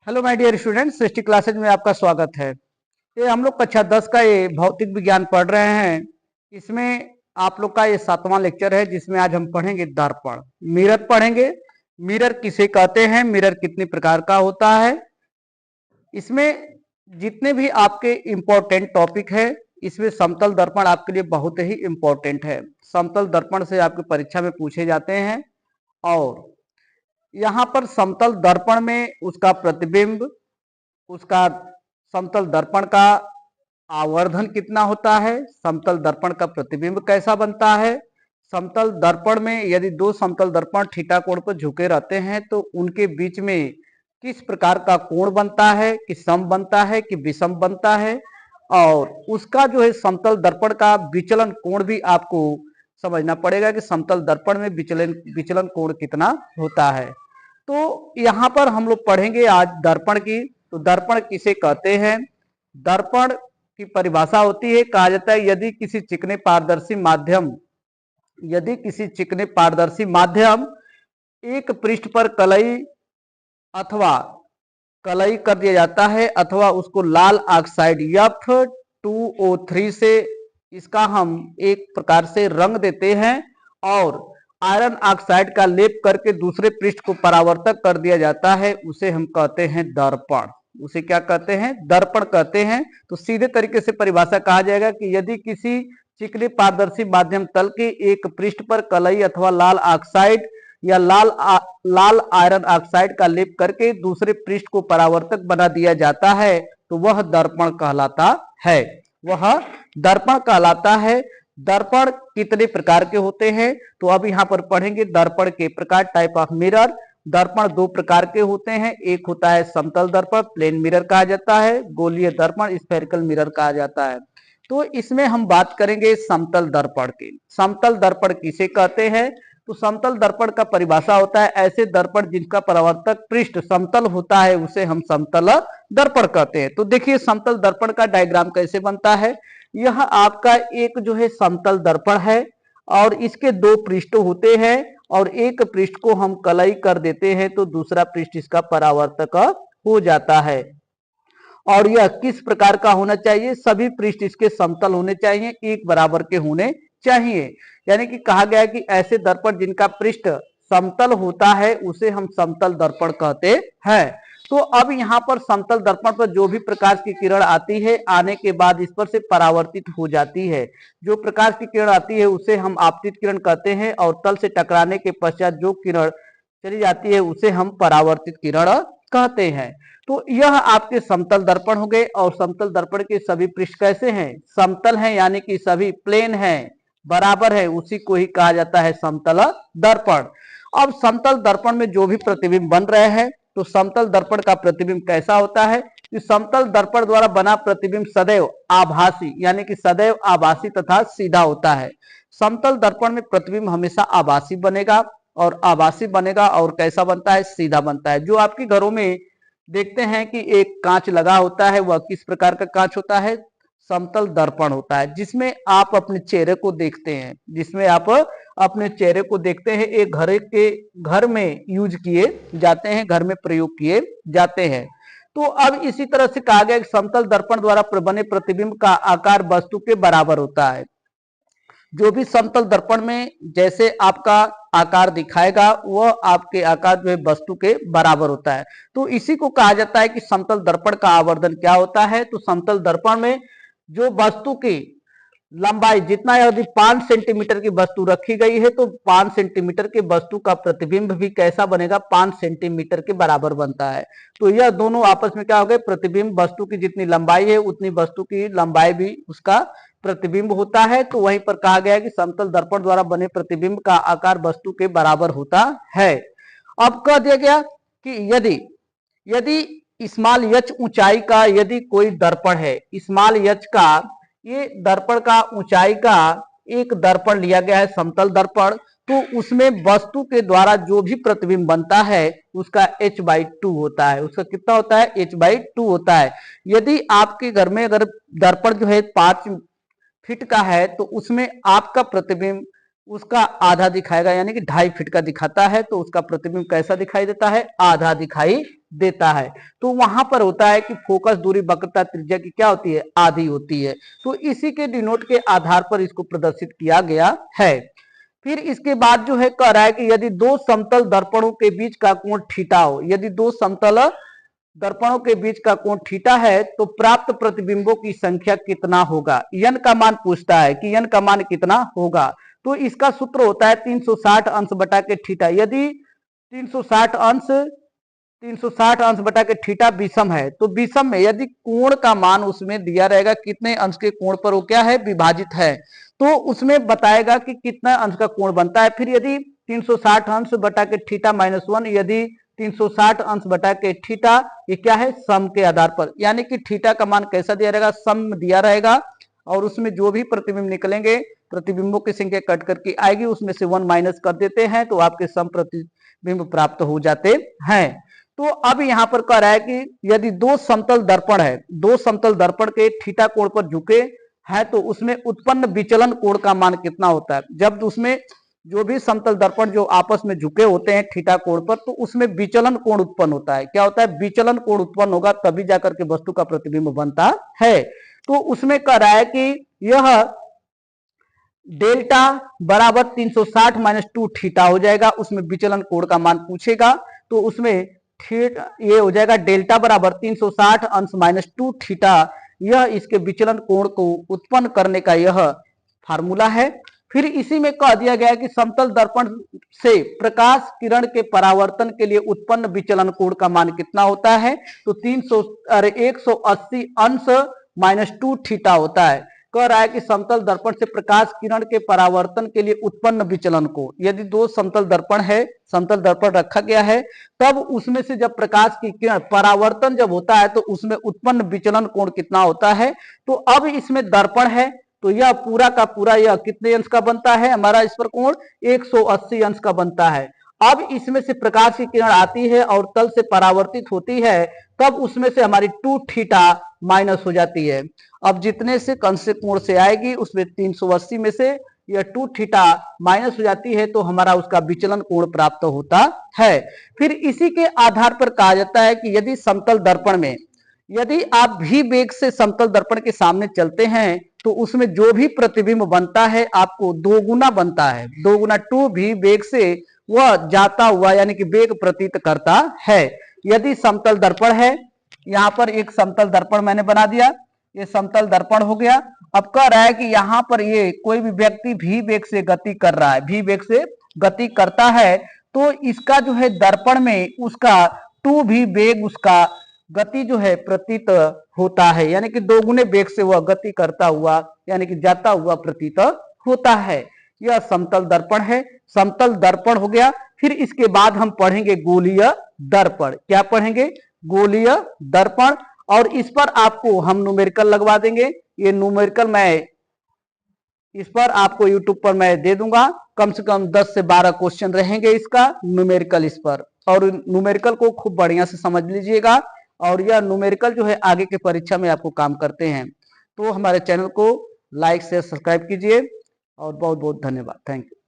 Hello my dear students, Srishti classes में आपका स्वागत है। ये हम लोग कक्षा 10 का ये भौतिक विज्ञान पढ़ रहे हैं। इसमें आप लोग का ये 7वां लेक्चर है, जिसमें आज हम पढ़ेंगे दर्पण। मिरर पढ़ेंगे। मिरर किसे कहते हैं, मिरर कितने प्रकार का होता है। इसमें जितने भी आपके इम्पोर्टेंट टॉपिक है, इसमें समतल दर्पण आपके लिए बहुत ही इम्पोर्टेंट है। समतल दर्पण से आपकी परीक्षा में पूछे जाते हैं। और यहाँ पर समतल दर्पण में उसका प्रतिबिंब, उसका समतल दर्पण का आवर्धन कितना होता है, समतल दर्पण का प्रतिबिंब कैसा बनता है। समतल दर्पण में यदि दो समतल दर्पण थीटा कोण पर झुके रहते हैं तो उनके बीच में किस प्रकार का कोण बनता है, कि सम बनता है कि विषम बनता है। और उसका जो है समतल दर्पण का विचलन कोण भी आपको समझना पड़ेगा कि समतल दर्पण में विचलन कोण कितना होता है। तो यहाँ पर हम लोग पढ़ेंगे आज दर्पण की। तो दर्पण किसे कहते हैं। दर्पण की परिभाषा होती है, कहा जाता है यदि किसी चिकने पारदर्शी माध्यम एक पृष्ठ पर कलई अथवा कलई कर दिया जाता है अथवा उसको लाल ऑक्साइड F2O3 से इसका हम एक प्रकार से रंग देते हैं और आयरन ऑक्साइड का लेप करके दूसरे पृष्ठ को परावर्तक कर दिया जाता है, उसे हम कहते हैं दर्पण। उसे क्या कहते हैं, दर्पण कहते हैं। तो सीधे तरीके से परिभाषा कहा जाएगा कि यदि किसी चिकने पारदर्शी माध्यम तल के एक पृष्ठ पर कलई अथवा लाल ऑक्साइड या लाल आयरन ऑक्साइड का लेप करके दूसरे पृष्ठ को परावर्तक बना दिया जाता है तो वह दर्पण कहलाता है। वह दर्पण कहलाता है। दर्पण कितने प्रकार के होते हैं, तो अब यहाँ पर पढ़ेंगे दर्पण के प्रकार, टाइप ऑफ मिरर। दर्पण दो प्रकार के होते हैं, एक होता है समतल दर्पण, प्लेन मिरर कहा जाता है, गोलीय दर्पण, स्फेरिकल मिरर कहा जाता है। तो इसमें हम बात करेंगे समतल दर्पण की। समतल दर्पण किसे कहते हैं, तो समतल दर्पण का परिभाषा होता है ऐसे दर्पण जिनका परावर्तक पृष्ठ समतल होता है, उसे हम समतल दर्पण कहते हैं। तो देखिए समतल दर्पण का डायग्राम कैसे बनता है। यह आपका एक जो है समतल दर्पण है और इसके दो पृष्ठ होते हैं और एक पृष्ठ को हम कलई कर देते हैं तो दूसरा पृष्ठ इसका परावर्तक हो जाता है। और यह किस प्रकार का होना चाहिए, सभी पृष्ठ इसके समतल होने चाहिए, एक बराबर के होने चाहिए। यानी कि कहा गया कि ऐसे दर्पण जिनका पृष्ठ समतल होता है उसे हम समतल दर्पण कहते हैं। तो अब यहाँ पर समतल दर्पण पर जो भी प्रकाश की किरण आती है, आने के बाद इस पर से परावर्तित हो जाती है। जो प्रकाश की किरण आती है उसे हम आपतित किरण कहते हैं और तल से टकराने के पश्चात जो किरण चली जाती है उसे हम परावर्तित किरण कहते हैं। तो यह आपके समतल दर्पण हो गए। और समतल दर्पण के सभी पृष्ठ कैसे हैं, समतल हैं, यानी कि सभी प्लेन हैं, बराबर है, उसी को ही कहा जाता है समतल दर्पण। अब समतल दर्पण में जो भी प्रतिबिंब बन रहे हैं, तो समतल दर्पण का प्रतिबिंब कैसा होता है कि समतल दर्पण द्वारा बना प्रतिबिंब सदैव आभासी, यानी कि सदैव आभासी तथा सीधा होता है। समतल दर्पण में प्रतिबिंब हमेशा आभासी बनेगा और कैसा बनता है, सीधा बनता है। जो आपके घरों में देखते हैं कि एक कांच लगा होता है, वह किस प्रकार का कांच होता है, समतल दर्पण होता है, जिसमें आप अपने चेहरे को देखते हैं, एक घर में यूज किए जाते हैं, घर में प्रयोग किए जाते हैं। तो अब इसी तरह से कहा गया कि समतल दर्पण द्वारा बने प्रतिबिंब का आकार वस्तु के बराबर होता है। जो भी समतल दर्पण में जैसे आपका आकार दिखाएगा वह आपके आकार जो है वस्तु के बराबर होता है। तो इसी को कहा जाता है कि समतल दर्पण का आवर्धन क्या होता है। तो समतल दर्पण में जो वस्तु की लंबाई जितना, यदि 5 सेंटीमीटर की वस्तु रखी गई है तो 5 सेंटीमीटर के वस्तु का प्रतिबिंब भी कैसा बनेगा, 5 सेंटीमीटर के बराबर बनता है। तो यह दोनों आपस में क्या हो गए, प्रतिबिंब, वस्तु की जितनी लंबाई है उतनी वस्तु की लंबाई भी उसका प्रतिबिंब होता है। तो वहीं पर कहा गया है कि समतल दर्पण द्वारा बने प्रतिबिंब का आकार वस्तु के बराबर होता है। अब कह दिया गया कि यदि स्मॉल एच ऊंचाई का यदि कोई दर्पण है, स्मॉल एच का ये दर्पण का ऊंचाई का एक दर्पण लिया गया है, समतल दर्पण, तो उसमें वस्तु के द्वारा जो भी प्रतिबिंब बनता है उसका h/2 होता है। उसका कितना होता है, h/2 होता है। यदि आपके घर में अगर दर्पण जो है 5 फीट का है तो उसमें आपका प्रतिबिंब उसका आधा दिखाएगा, यानी कि 2.5 फीट का दिखाता है तो उसका प्रतिबिंब कैसा दिखाई देता है, आधा दिखाई देता है। तो वहां पर होता है कि फोकस दूरी वक्रता त्रिज्या की क्या होती है, आधी होती है। तो इसी के डिनोट के आधार पर इसको प्रदर्शित किया गया है। फिर इसके बाद जो है कह रहा है कि यदि दो समतल दर्पणों के बीच का कोण थीटा हो, यदि दो समतल दर्पणों के बीच का कोण थीटा है तो प्राप्त प्रतिबिंबों की संख्या कितना होगा, यन का मान पूछता है कि यन का मान कितना होगा। तो इसका सूत्र होता है 360 अंश बटा के थीटा। यदि 360 अंश बटा के थीटा विषम है तो विषम में यदि कोण का मान उसमें दिया रहेगा कितने अंश के कोण पर वो क्या है, विभाजित है, तो उसमें बताएगा कि कितना अंश का कोण बनता है। फिर यदि 360 अंश बटा के थीटा माइनस 1, यदि 360 अंश बटा के थीटा ये क्या है, सम के आधार पर, यानी कि थीटा का मान कैसा दिया रहेगा, सम दिया रहेगा और उसमें जो भी प्रतिबिंब निकलेंगे प्रतिबिंबों की संख्या कट करके आएगी, उसमें से 1 माइनस कर देते हैं तो आपके सम प्रतिबिंब प्राप्त हो जाते हैं। तो अब यहां पर कह रहा है कि यदि दो समतल दर्पण है, दो समतल दर्पण के थीटा कोण पर झुके हैं तो उसमें उत्पन्न विचलन कोण का मान कितना होता है। जब उसमें जो भी समतल दर्पण जो आपस में झुके होते हैं थीटा कोण पर तो उसमें विचलन कोण उत्पन्न होता है। क्या होता है, विचलन कोण उत्पन्न होगा तभी जाकर के वस्तु का प्रतिबिंब बनता है। तो उसमें कह रहा है कि यह डेल्टा बराबर 360 माइनस 2 थीटा हो जाएगा, उसमें विचलन कोण का मान पूछेगा तो उसमें ये हो जाएगा डेल्टा बराबर 360 अंश माइनस 2 थीटा। यह इसके विचलन कोण को उत्पन्न करने का यह फार्मूला है। फिर इसी में कह दिया गया है कि समतल दर्पण से प्रकाश किरण के परावर्तन के लिए उत्पन्न विचलन कोण का मान कितना होता है, तो 180 अंश माइनस 2 थीटा होता है। कह रहा है कि समतल दर्पण से प्रकाश किरण के परावर्तन के लिए उत्पन्न विचलन कोण, यदि दो समतल दर्पण है, समतल दर्पण रखा गया है, तब उसमें से जब प्रकाश की किरण परावर्तन जब होता है तो उसमें उत्पन्न विचलन कोण कितना होता है। तो अब इसमें दर्पण है तो यह पूरा का पूरा यह कितने अंश का बनता है, हमारा इस पर कोण 180 अंश का बनता है। अब इसमें से प्रकाश की किरण आती है और तल से परावर्तित होती है, तब उसमें से हमारी 2 थीटा माइनस हो जाती है। अब जितने से कण से कोण से आएगी उसमें 380 में से यह 2 थीटा माइनस हो जाती है तो हमारा उसका विचलन कोण प्राप्त होता है। फिर इसी के आधार पर कहा जाता है कि यदि समतल दर्पण में यदि आप भी वेग से समतल दर्पण के सामने चलते हैं तो उसमें जो भी प्रतिबिंब बनता है आपको दोगुना बनता है, दोगुना 2 भी वेग से वह जाता हुआ यानी कि वेग प्रतीत करता है। यदि समतल दर्पण है, यहां पर एक समतल दर्पण मैंने बना दिया, ये समतल दर्पण हो गया। अब कह रहा है कि यहां पर ये कोई भी व्यक्ति भी वेग से गति कर रहा है, भी वेग से गति करता है तो इसका जो है दर्पण में उसका 2 भी वेग उसका गति जो है प्रतीत होता है, यानी कि दोगुने वेग से वह गति करता हुआ यानी कि जाता हुआ प्रतीत होता है। यह समतल दर्पण है, समतल दर्पण हो गया। फिर इसके बाद हम पढ़ेंगे गोलीय दर्पण। क्या पढ़ेंगे, गोलीय दर्पण, और इस पर आपको हम न्यूमेरिकल लगवा देंगे। ये न्यूमेरिकल मैं इस पर आपको यूट्यूब पर मैं दे दूंगा, कम से कम 10 से 12 क्वेश्चन रहेंगे इसका न्यूमेरिकल इस पर, और न्यूमेरिकल को खूब बढ़िया से समझ लीजिएगा। और यह न्यूमेरिकल जो है आगे के परीक्षा में आपको काम करते हैं। तो हमारे चैनल को लाइक शेयर सब्सक्राइब कीजिए और बहुत बहुत धन्यवाद, थैंक यू।